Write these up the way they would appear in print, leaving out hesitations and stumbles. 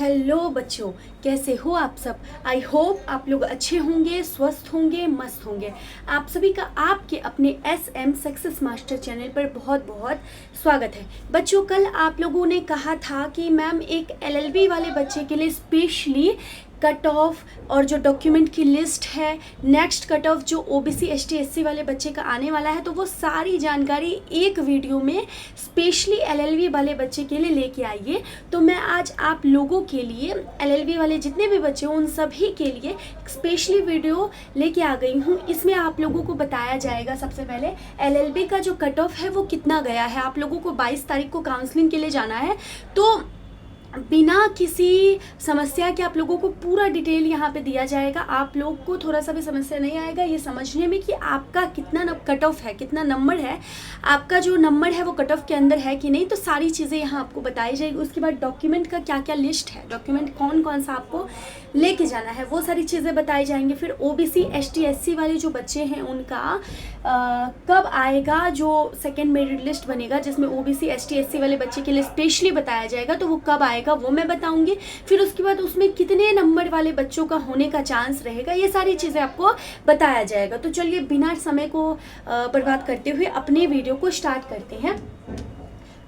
Hello बच्चों, कैसे हो आप सब। आई होप आप लोग अच्छे होंगे, स्वस्थ होंगे, मस्त होंगे। आप सभी का आपके अपने SM सक्सेस मास्टर चैनल पर बहुत बहुत स्वागत है। बच्चों, कल आप लोगों ने कहा था कि मैम एक LLB वाले बच्चे के लिए स्पेशली कट ऑफ और जो डॉक्यूमेंट की लिस्ट है, नेक्स्ट कट ऑफ जो OBC ST SC वाले बच्चे का आने वाला है, तो वो सारी जानकारी एक वीडियो में स्पेशली LLB वाले बच्चे के लिए लेके आइए। तो मैं आज आप लोगों के लिए LLB वाले जितने भी बच्चे हों उन सभी के लिए स्पेशली वीडियो लेके आ गई हूँ। इसमें आप लोगों को बताया जाएगा सबसे पहले LLB का जो कट ऑफ है वो कितना गया है। आप लोगों को 22 तारीख को काउंसलिंग के लिए जाना है, तो बिना किसी समस्या के आप लोगों को पूरा डिटेल यहाँ पे दिया जाएगा। आप लोग को थोड़ा सा भी समस्या नहीं आएगा ये समझने में कि आपका कितना कट ऑफ है, कितना नंबर है, आपका जो नंबर है वो कट ऑफ के अंदर है कि नहीं। तो सारी चीज़ें यहाँ आपको बताई जाएगी। उसके बाद डॉक्यूमेंट का क्या क्या लिस्ट है, डॉक्यूमेंट कौन कौन सा आपको लेके जाना है, वो सारी चीज़ें बताई जाएंगी। फिर OBC ST SC वाले जो बच्चे हैं उनका कब आएगा, जो सेकेंड मेरिट लिस्ट बनेगा जिसमें OBC ST SC वाले बच्चे के लिए स्पेशली बताया जाएगा, तो वो कब आएगा वो मैं बताऊंगी। फिर उसके बाद उसमें कितने नंबर वाले बच्चों का होने का चांस रहेगा, ये सारी चीज़ें आपको बताया जाएगा। तो चलिए बिना समय को बर्बाद करते हुए अपने वीडियो को स्टार्ट करते हैं।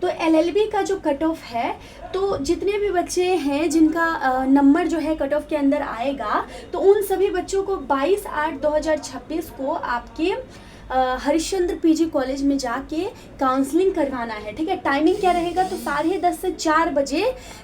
तो LLB का जो कट ऑफ है, तो जितने भी बच्चे हैं जिनका नंबर जो है कट ऑफ के अंदर आएगा, तो उन सभी बच्चों को 22/8/2026 को आपके हरिश्चंद्र PG कॉलेज में जाके काउंसलिंग करवाना है। ठीक है, टाइमिंग क्या रहेगा, तो 10:30 से 4 बजे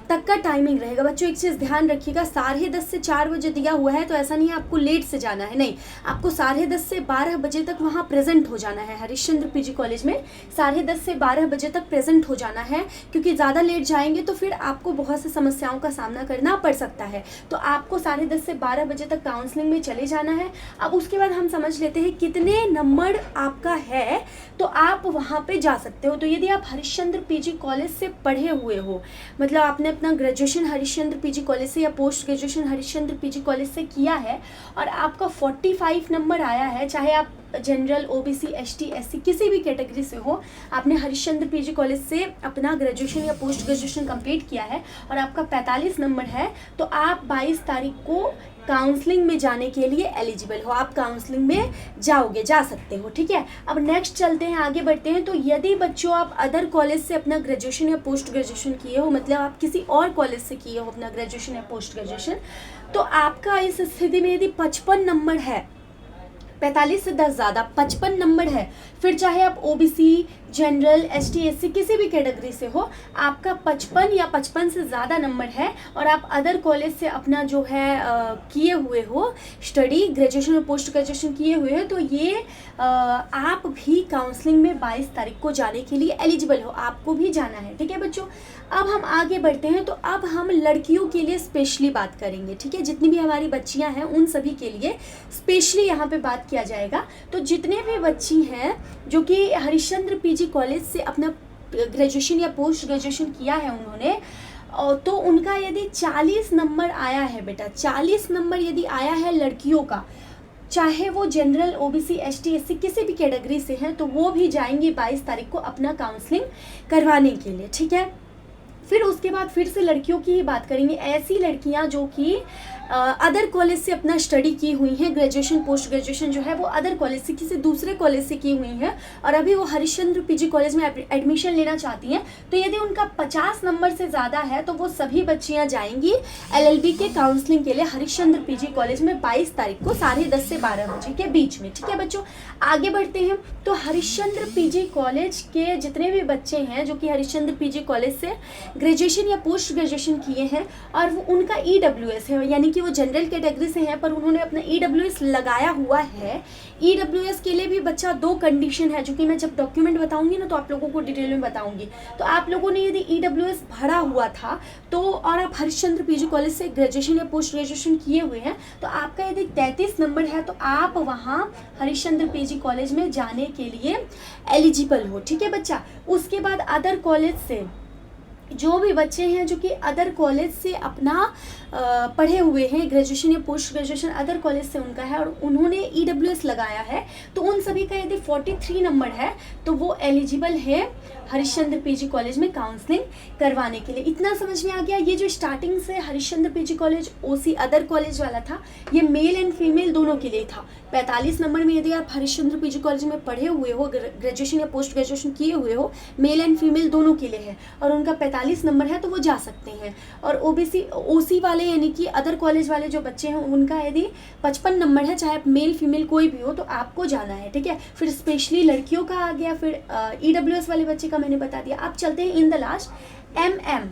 तक का टाइमिंग रहेगा। बच्चों एक चीज़ ध्यान रखिएगा, 10:30 से 4 बजे दिया हुआ है तो ऐसा नहीं है आपको लेट से जाना है, नहीं, आपको 10:30 से 12 बजे तक वहाँ प्रेजेंट हो जाना है। हरिश्चंद्र PG कॉलेज में 10:30 से 12 बजे तक प्रेजेंट हो जाना है, क्योंकि ज़्यादा लेट जाएंगे तो फिर आपको बहुत सी समस्याओं का सामना करना पड़ सकता है। तो आपको 10:30 से 12 बजे तक काउंसलिंग में चले जाना है। अब उसके बाद हम समझ लेते हैं कितने नंबर आपका है तो आप वहाँ पे जा सकते हो। तो यदि आप हरिश्चंद्र PG कॉलेज से पढ़े हुए हो, मतलब आपने अपना ग्रेजुएशन हरिश्चंद्र PG कॉलेज से या post graduation Harishchandra PG college से किया है और आपका 45 नंबर आया है, चाहे आप जनरल OBC ST SC किसी भी कैटेगरी से हो, आपने हरिश्चंद्र PG कॉलेज से अपना ग्रेजुएशन या पोस्ट ग्रेजुएशन कंप्लीट किया है और आपका 45 नंबर है, तो आप 22 तारीख को काउंसलिंग में जाने के लिए एलिजिबल हो, आप काउंसलिंग में जा सकते हो। ठीक है, अब नेक्स्ट चलते हैं, आगे बढ़ते हैं। तो यदि बच्चों आप अदर कॉलेज से अपना ग्रेजुएशन या पोस्ट ग्रेजुएशन किए हो, मतलब आप किसी और कॉलेज से किए हो अपना ग्रेजुएशन या पोस्ट ग्रेजुएशन, तो आपका इस स्थिति में यदि 55 नंबर है, 45 से 10 ज़्यादा 55 नंबर है, फिर चाहे आप OBC जनरल ST SC किसी भी कैटेगरी से हो, आपका 55 या 55 से ज़्यादा नंबर है और आप अदर कॉलेज से अपना जो है किए हुए हो स्टडी, ग्रेजुएशन और पोस्ट ग्रेजुएशन किए हुए हो, तो ये आप भी काउंसलिंग में 22 तारीख को जाने के लिए एलिजिबल हो, आपको भी जाना है। ठीक है बच्चों, अब हम आगे बढ़ते हैं। तो अब हम लड़कियों के लिए स्पेशली बात करेंगे। ठीक है, जितनी भी हमारी बच्चियां हैं उन सभी के लिए स्पेशली यहाँ पे बात किया जाएगा। तो जितने भी बच्ची हैं जो कि हरिश्चंद्र PG कॉलेज से अपना ग्रेजुएशन या पोस्ट ग्रेजुएशन किया है उन्होंने, तो उनका यदि 40 नंबर आया है बेटा, 40 नंबर यदि आया है लड़कियों का, चाहे वो जनरल OBC ST SC किसी भी कैटेगरी से हैं, तो वो भी जाएंगी 22 तारीख को अपना काउंसलिंग करवाने के लिए। ठीक है, फिर उसके बाद फिर से लड़कियों की ही बात करेंगे। ऐसी लड़कियां जो कि अदर कॉलेज से अपना स्टडी की हुई हैं, ग्रेजुएशन पोस्ट ग्रेजुएशन जो है वो अदर कॉलेज से, किसी दूसरे कॉलेज से की हुई हैं और अभी वो हरिश्चंद्र PG कॉलेज में एडमिशन लेना चाहती हैं, तो यदि उनका 50 नंबर से ज़्यादा है तो वो सभी बच्चियां जाएंगी LLB के काउंसलिंग के लिए हरिश्चंद्र PG कॉलेज में 22 तारीख को 10:30 से 12 बजे के बीच में। ठीक है बच्चों, आगे बढ़ते हैं। तो हरिश्चंद्र PG कॉलेज के जितने भी बच्चे हैं जो कि हरिश्चंद्र PG कॉलेज से ग्रेजुएशन या पोस्ट ग्रेजुएशन किए हैं और वो उनका EWS है, यानी कि वो जनरल कैटेगरी से हैं पर उन्होंने अपना EWS लगाया हुआ है। EWS के लिए भी बच्चा 2 कंडीशन है, जो कि मैं जब डॉक्यूमेंट बताऊंगी ना तो आप लोगों को डिटेल में बताऊंगी। तो आप लोगों ने यदि EWS भरा हुआ था तो और आप हरिश्चंद्र PG कॉलेज से ग्रेजुएशन या पोस्ट ग्रेजुएशन किए हुए हैं, तो आपका यदि 33 नंबर है तो आप वहाँ हरिश्चंद्र PG कॉलेज में जाने के लिए एलिजिबल हो। ठीक है बच्चा, उसके बाद अदर कॉलेज से जो भी बच्चे हैं जो कि अदर कॉलेज से अपना पढ़े हुए हैं, ग्रेजुएशन या पोस्ट ग्रेजुएशन अदर कॉलेज से उनका है और उन्होंने EWS लगाया है, तो उन सभी का यदि 43 नंबर है तो वो एलिजिबल है हरिश्चंद्र पीजी कॉलेज में काउंसलिंग करवाने के लिए। इतना समझ में आ गया। ये जो स्टार्टिंग से हरिश्चंद्र पीजी कॉलेज ओसी अदर कॉलेज वाला था, ये मेल एंड फीमेल दोनों के लिए था। 45 नंबर में यदि आप हरिश्चंद्र पीजी कॉलेज में पढ़े हुए हो, ग्रेजुएशन या पोस्ट ग्रेजुएशन किए हुए हो, मेल एंड फीमेल दोनों के लिए है और उनका 45 नंबर है तो वो जा सकते हैं। और ओबीसी ओसी वाले यानी कि अदर कॉलेज वाले जो बच्चे हैं उनका यदि 55 नंबर है, चाहे आप मेल फीमेल कोई भी हो, तो आपको जाना है, ठीक है। फिर स्पेशली लड़कियों का आ गया, फिर ईडब्ल्यूएस वाले बच्चे का मैंने बता दिया। आप चलते हैं इन द लास्ट एमएम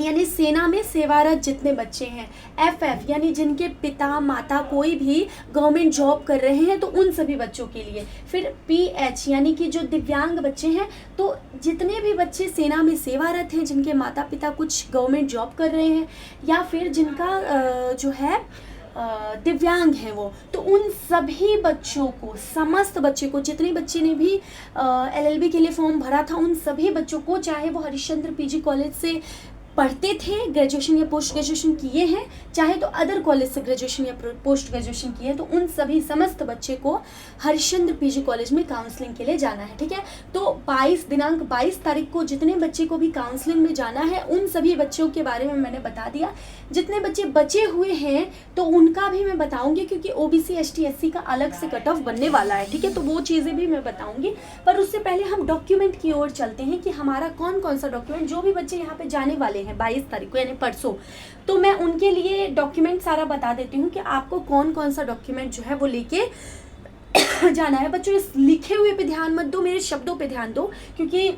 यानी सेना में सेवारत जितने बच्चे हैं, एफएफ यानी जिनके पिता माता कोई भी गवर्नमेंट जॉब कर रहे हैं तो उन सभी बच्चों के लिए। फिर पीएच यानी कि जो दिव्यांग बच्चे हैं, तो जितने भी बच्चे सेना में सेवारत हैं, जिनके माता पिता कुछ गवर्नमेंट जॉब कर रहे हैं या फिर जिनका जो है दिव्यांग हैं वो, तो उन सभी बच्चों को, समस्त बच्चे को, जितने बच्चे ने भी एलएलबी के लिए फॉर्म भरा था, उन सभी बच्चों को, चाहे वो हरिश्चंद्र पीजी कॉलेज से पढ़ते थे, ग्रेजुएशन या पोस्ट ग्रेजुएशन किए हैं, चाहे तो अदर कॉलेज से ग्रेजुएशन या पोस्ट ग्रेजुएशन किए हैं, तो उन सभी समस्त बच्चे को हरिश्चंद्र पीजी कॉलेज में काउंसलिंग के लिए जाना है, ठीक है। तो दिनांक 22 तारीख को जितने बच्चे को भी काउंसलिंग में जाना है, उन सभी बच्चों के बारे में मैंने बता दिया। जितने बच्चे बचे हुए हैं तो उनका भी मैं बताऊंगी, क्योंकि ओबीसी एसटी एससी का अलग से कट ऑफ बनने वाला है, ठीक है। तो वो चीज़ें भी मैं बताऊंगी, पर उससे पहले हम डॉक्यूमेंट की ओर चलते हैं कि हमारा कौन कौन सा डॉक्यूमेंट, जो भी बच्चे यहाँ पे जाने वाले हैं 22 तारीख को यानी परसों, तो मैं उनके लिए डॉक्यूमेंट सारा बता देती हूँ कि आपको कौन कौन सा डॉक्यूमेंट जो है वो लेके जाना है। बच्चों इस लिखे हुए पे ध्यान मत दो, मेरे शब्दों पे ध्यान दो, क्योंकि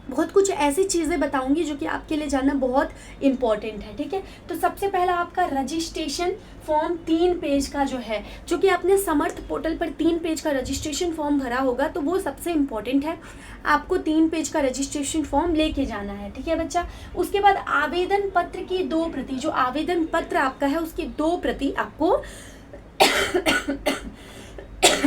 बहुत कुछ ऐसी चीज़ें बताऊंगी जो कि आपके लिए जानना बहुत इम्पॉर्टेंट है, ठीक है। तो सबसे पहला आपका रजिस्ट्रेशन फॉर्म 3 पेज का जो है, जो कि आपने समर्थ पोर्टल पर 3 पेज का रजिस्ट्रेशन फॉर्म भरा होगा, तो वो सबसे इम्पॉर्टेंट है। आपको 3 पेज का रजिस्ट्रेशन फॉर्म लेके जाना है, ठीक है बच्चा। उसके बाद आवेदन पत्र की 2 प्रति, जो आवेदन पत्र आपका है उसकी 2 प्रति आपको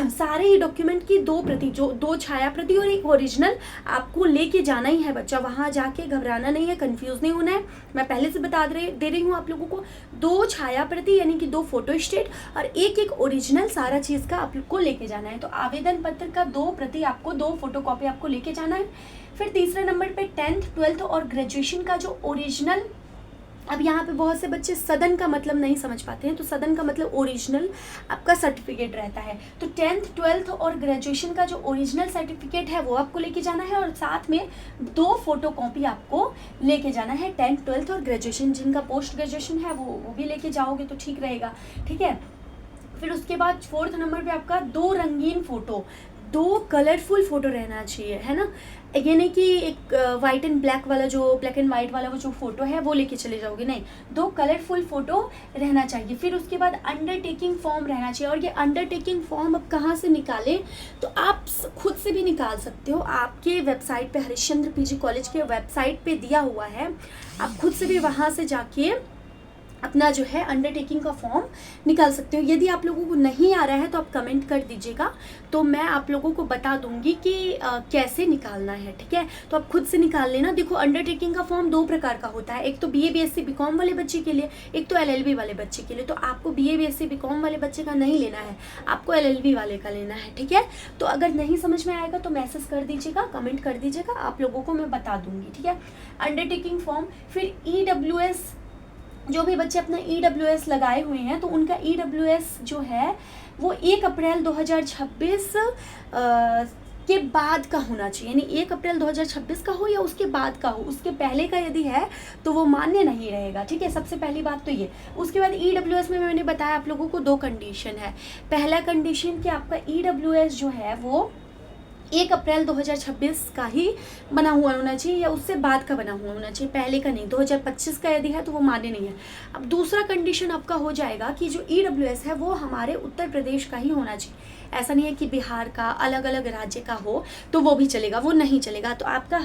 सारे ही डॉक्यूमेंट की 2 प्रति, जो 2 छाया प्रति और 1 ओरिजिनल आपको लेके जाना ही है बच्चा। वहां जाके घबराना नहीं है, कंफ्यूज नहीं होना है। मैं पहले से बता दे रही हूँ आप लोगों को। 2 छाया प्रति यानी कि 2 फोटो स्टेट और 1 ओरिजिनल, सारा चीज का आप लोग को लेके जाना है। तो आवेदन पत्र का 2 प्रति आपको, 2 फोटो कॉपी आपको लेके जाना है। फिर तीसरे नंबर पे 10th 12th और ग्रेजुएशन का जो ओरिजिनल, अब यहाँ पे बहुत से बच्चे सदन का मतलब नहीं समझ पाते हैं, तो सदन का मतलब ओरिजिनल आपका सर्टिफिकेट रहता है। तो 10th 12th और ग्रेजुएशन का जो ओरिजिनल सर्टिफिकेट है वो आपको लेके जाना है, और साथ में 2 फोटो कॉपी आपको लेके जाना है। 10th 12th और ग्रेजुएशन, जिनका पोस्ट ग्रेजुएशन है वो भी लेके जाओगे तो ठीक रहेगा, ठीक है। फिर उसके बाद 4th नंबर पे आपका 2 रंगीन फोटो, 2 कलरफुल फोटो रहना चाहिए, है ना। ये नहीं कि एक वाइट एंड ब्लैक वाला, जो ब्लैक एंड वाइट वाला वो जो फोटो है वो लेके चले जाओगे, नहीं, 2 कलरफुल फोटो रहना चाहिए। फिर उसके बाद अंडरटेकिंग फॉर्म रहना चाहिए, और ये अंडरटेकिंग फॉर्म अब कहाँ से निकालें, तो आप खुद से भी निकाल सकते हो। आपके वेबसाइट पे, हरिश्चंद्र पीजी कॉलेज के वेबसाइट पे दिया हुआ है, आप खुद से भी वहाँ से जाके अपना जो है अंडरटेकिंग का फॉर्म निकाल सकते हो। यदि आप लोगों को नहीं आ रहा है तो आप कमेंट कर दीजिएगा, तो मैं आप लोगों को बता दूंगी कि कैसे निकालना है, ठीक है। तो आप खुद से निकाल लेना। देखो, अंडरटेकिंग का फॉर्म 2 प्रकार का होता है, एक तो बीए बीएससी बीकॉम वाले बच्चे के लिए, एक तो एलएलबी वाले बच्चे के लिए। तो आपको बीए बीएससी बीकॉम वाले बच्चे का नहीं लेना है, आपको एलएलबी वाले का लेना है, ठीक है। तो अगर नहीं समझ में आएगा तो मैसेज कर दीजिएगा, कमेंट कर दीजिएगा, आप लोगों को मैं बता दूंगी, ठीक है। Undertaking form. फिर ईडब्ल्यूएस, जो भी बच्चे अपना ईडब्ल्यूएस लगाए हुए हैं तो उनका ईडब्ल्यूएस जो है वो 1 अप्रैल 2026 के बाद का होना चाहिए, यानी 1 अप्रैल 2026 का हो या उसके बाद का हो। उसके पहले का यदि है तो वो मान्य नहीं रहेगा, ठीक है। सबसे पहली बात तो ये। उसके बाद ईडब्ल्यूएस में मैंने बताया आप लोगों को 2 कंडीशन है। पहला कंडीशन कि आपका ईडब्ल्यूएस जो है वो 1 अप्रैल 2026 का ही बना हुआ होना चाहिए या उससे बाद का बना हुआ होना चाहिए, पहले का नहीं। 2025 का यदि है तो वो मान्य नहीं है। अब दूसरा कंडीशन आपका हो जाएगा कि जो ईडब्ल्यूएस है वो हमारे उत्तर प्रदेश का ही होना चाहिए। ऐसा नहीं है कि बिहार का, अलग अलग राज्य का हो तो वो भी चलेगा, वो नहीं चलेगा। तो आपका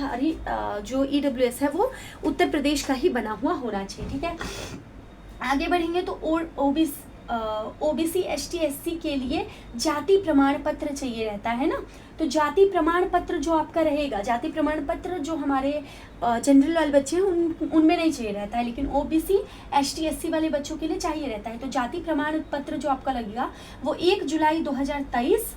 जो ईडब्ल्यूएस है वो उत्तर प्रदेश का ही बना हुआ होना चाहिए, ठीक है। आगे बढ़ेंगे तो ओबीसी एसटी एससी के लिए जाति प्रमाण पत्र चाहिए रहता है ना। तो जाति प्रमाण पत्र जो आपका रहेगा, जाति प्रमाण पत्र जो हमारे जनरल वाले बच्चे हैं उनमें नहीं चाहिए रहता है, लेकिन ओबीसी एसटी एससी वाले बच्चों के लिए चाहिए रहता है। तो जाति प्रमाण पत्र जो आपका लगेगा वो 1 जुलाई 2023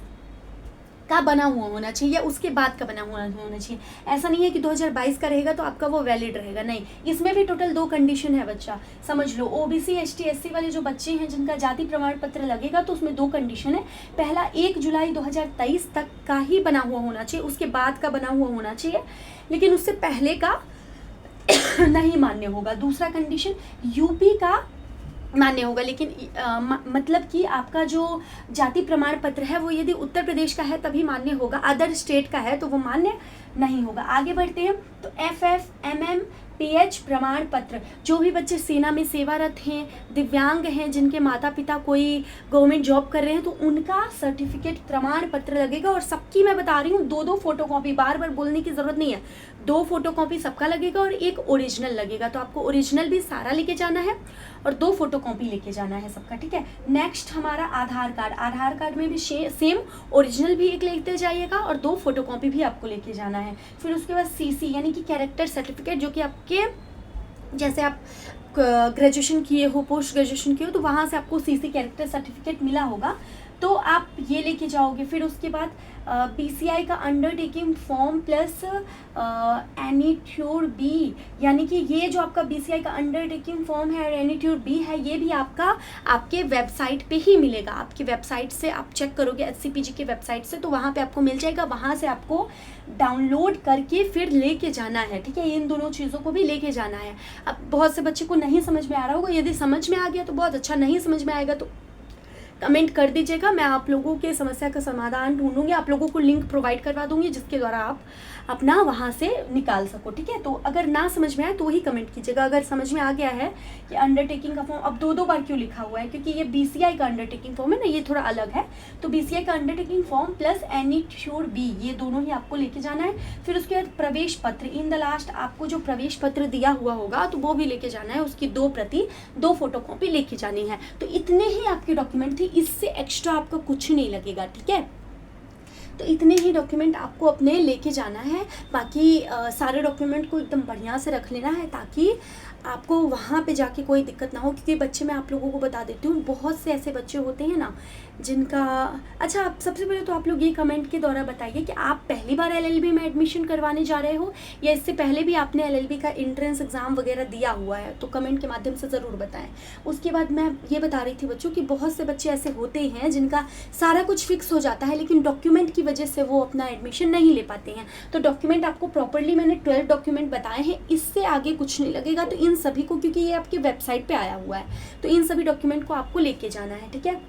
का बना हुआ होना चाहिए या उसके बाद का बना हुआ होना चाहिए। ऐसा नहीं है कि 2022 का रहेगा तो आपका वो वैलिड रहेगा, नहीं, इसमें भी टोटल 2 कंडीशन है बच्चा, समझ लो। ओबीसी एसटी एससी वाले जो बच्चे हैं जिनका जाति प्रमाण पत्र लगेगा तो उसमें 2 कंडीशन है। पहला 1 जुलाई 2023 तक का ही बना हुआ होना चाहिए, उसके बाद का बना हुआ होना चाहिए, लेकिन उससे पहले का नहीं मान्य होगा। दूसरा कंडीशन यूपी का मान्य होगा, लेकिन मतलब कि आपका जो जाति प्रमाण पत्र है वो यदि उत्तर प्रदेश का है तभी मान्य होगा, अदर स्टेट का है तो वो मान्य नहीं होगा। आगे बढ़ते हैं तो FF MM PH प्रमाण पत्र, जो भी बच्चे सेना में सेवारत हैं, दिव्यांग हैं, जिनके माता पिता कोई गवर्नमेंट जॉब कर रहे हैं तो उनका सर्टिफिकेट प्रमाण पत्र लगेगा। और सबकी मैं बता रही हूँ 2-2 फोटोकॉपी, बार बार बोलने की ज़रूरत नहीं है, 2 फोटोकॉपी सबका लगेगा और 1 ओरिजिनल लगेगा। तो आपको ओरिजिनल भी सारा लेके जाना है और 2 फोटोकॉपी लेके जाना है सबका, ठीक है। नेक्स्ट हमारा आधार कार्ड, आधार कार्ड में भी सेम ओरिजिनल भी 1 लेते जाइएगा और 2 फोटोकॉपी भी आपको लेके जाना है। फिर उसके बाद CC यानी कि कैरेक्टर सर्टिफिकेट, जो कि आपके जैसे आप ग्रेजुएशन किए हो, पोस्ट ग्रेजुएशन किए हो तो वहाँ से आपको CC कैरेक्टर सर्टिफिकेट मिला होगा तो आप ये लेके जाओगे। फिर उसके बाद BCI का अंडरटेकिंग फॉर्म प्लस एनीट्योर बी, यानी कि ये जो आपका BCI का अंडरटेकिंग फॉर्म है और एनीट्योर बी है, ये भी आपके वेबसाइट पे ही मिलेगा। आपकी वेबसाइट से आप चेक करोगे HCPG के वेबसाइट से तो वहाँ पे आपको मिल जाएगा, वहाँ से आपको डाउनलोड करके फिर लेके जाना है, ठीक है। इन दोनों चीज़ों को भी लेके जाना है। अब बहुत से बच्चे को नहीं समझ में आ रहा होगा, यदि समझ में आ गया तो बहुत अच्छा, नहीं समझ में आएगा तो कमेंट कर दीजिएगा, मैं आप लोगों के समस्या का समाधान ढूंढूंगी, आप लोगों को लिंक प्रोवाइड करवा दूंगी जिसके द्वारा आप अपना वहाँ से निकाल सको, ठीक है। तो अगर ना समझ में आए तो ही कमेंट कीजिएगा। अगर समझ में आ गया है कि अंडरटेकिंग का फॉर्म अब 2-2 बार क्यों लिखा हुआ है, क्योंकि ये BCI का अंडरटेकिंग फॉर्म है ना, ये थोड़ा अलग है। तो BCI का अंडरटेकिंग फॉर्म प्लस एनीट्योर बी, ये दोनों ही आपको लेके जाना है। फिर उसके बाद प्रवेश पत्र, इन द लास्ट आपको जो प्रवेश पत्र दिया हुआ होगा तो वो भी लेके जाना है, उसकी 2 प्रति 2 फोटोकॉपी लेके जानी है। तो इतने ही आपके डॉक्यूमेंट थे, इससे एक्स्ट्रा आपका कुछ नहीं लगेगा, ठीक है। तो इतने ही डॉक्यूमेंट आपको अपने लेके जाना है। बाकी सारे डॉक्यूमेंट को एकदम बढ़िया से रख लेना है ताकि आपको वहाँ पे जाके कोई दिक्कत ना हो, क्योंकि बच्चे मैं आप लोगों को बता देती हूँ बहुत से ऐसे बच्चे होते हैं ना जिनका, अच्छा आप सबसे पहले तो आप लोग ये कमेंट के द्वारा बताइए कि आप पहली बार LLB में एडमिशन करवाने जा रहे हो या इससे पहले भी आपने LLB का एंट्रेंस एग्ज़ाम वगैरह दिया हुआ है, तो कमेंट के माध्यम से ज़रूर बताएं। उसके बाद मैं ये बता रही थी बच्चों कि बहुत से बच्चे ऐसे होते हैं जिनका सारा कुछ फिक्स हो जाता है लेकिन डॉक्यूमेंट की वजह से वो अपना एडमिशन नहीं ले पाते हैं। तो डॉक्यूमेंट आपको प्रॉपरली मैंने 12 डॉक्यूमेंट बताए हैं, इससे आगे कुछ नहीं लगेगा। तो इन सभी को, क्योंकि ये आपकी वेबसाइट पे आया हुआ है, तो इन सभी डॉक्यूमेंट को आपको लेके जाना है, ठीक है।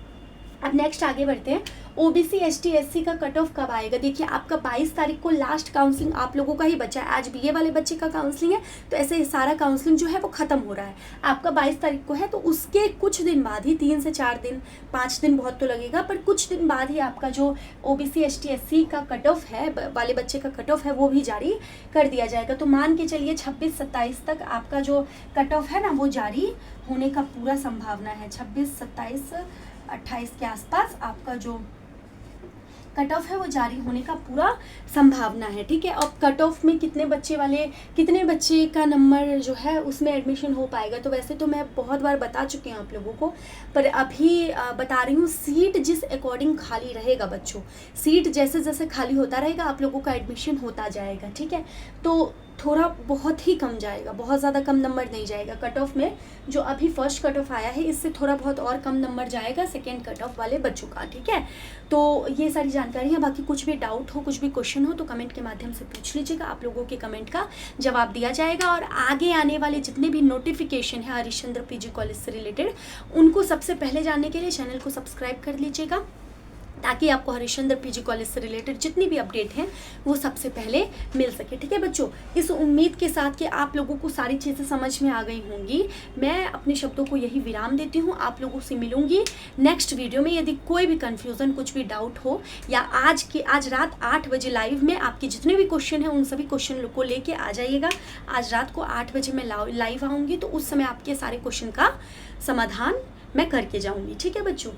अब नेक्स्ट आगे बढ़ते हैं। OBC ST SC का कट ऑफ कब आएगा? देखिए आपका 22 तारीख को लास्ट काउंसलिंग आप लोगों का ही बचा है। आज BA वाले बच्चे का काउंसलिंग है तो ऐसे सारा काउंसलिंग जो है वो ख़त्म हो रहा है। आपका 22 तारीख को है तो उसके कुछ दिन बाद ही, 3 से 4 दिन, 5 दिन बहुत तो लगेगा, पर कुछ दिन बाद ही आपका जो OBC ST SC का कट ऑफ है, वाले बच्चे का कट ऑफ है, वो भी जारी कर दिया जाएगा। तो मान के चलिए 26-27 तक आपका जो कट ऑफ है ना वो जारी होने का पूरा संभावना है। 26, 27, 28 के आसपास आपका जो कट ऑफ है वो जारी होने का पूरा संभावना है, ठीक है। अब कट ऑफ में कितने बच्चे का नंबर जो है उसमें एडमिशन हो पाएगा, तो वैसे तो मैं बहुत बार बता चुकी हूँ आप लोगों को, पर अभी बता रही हूँ सीट जिस अकॉर्डिंग खाली रहेगा बच्चों, सीट जैसे जैसे खाली होता रहेगा आप लोगों का एडमिशन होता जाएगा, ठीक है। तो थोड़ा बहुत ही कम जाएगा, बहुत ज़्यादा कम नंबर नहीं जाएगा कट ऑफ में। जो अभी फर्स्ट कट ऑफ आया है इससे थोड़ा बहुत और कम नंबर जाएगा सेकेंड कट ऑफ वाले बच्चों का, ठीक है। तो ये सारी जानकारी है। बाकी कुछ भी डाउट हो, कुछ भी क्वेश्चन हो तो कमेंट के माध्यम से पूछ लीजिएगा, आप लोगों के कमेंट का जवाब दिया जाएगा। और आगे आने वाले जितने भी नोटिफिकेशन है हरिश्चंद्र PG कॉलेज से रिलेटेड, उनको सबसे पहले जानने के लिए चैनल को सब्सक्राइब कर लीजिएगा ताकि आपको हरिश्चंद्र PG कॉलेज से रिलेटेड जितनी भी अपडेट हैं वो सबसे पहले मिल सके, ठीक है बच्चों। इस उम्मीद के साथ कि आप लोगों को सारी चीज़ें समझ में आ गई होंगी, मैं अपने शब्दों को यही विराम देती हूँ। आप लोगों से मिलूंगी नेक्स्ट वीडियो में। यदि कोई भी कन्फ्यूज़न, कुछ भी डाउट हो, या आज रात 8 बजे लाइव में आपके जितने भी क्वेश्चन हैं उन सभी क्वेश्चन को लेके आ जाइएगा। आज रात को 8 बजे मैं लाइव आऊँगी तो उस समय आपके सारे क्वेश्चन का समाधान मैं करके जाऊँगी, ठीक है बच्चों।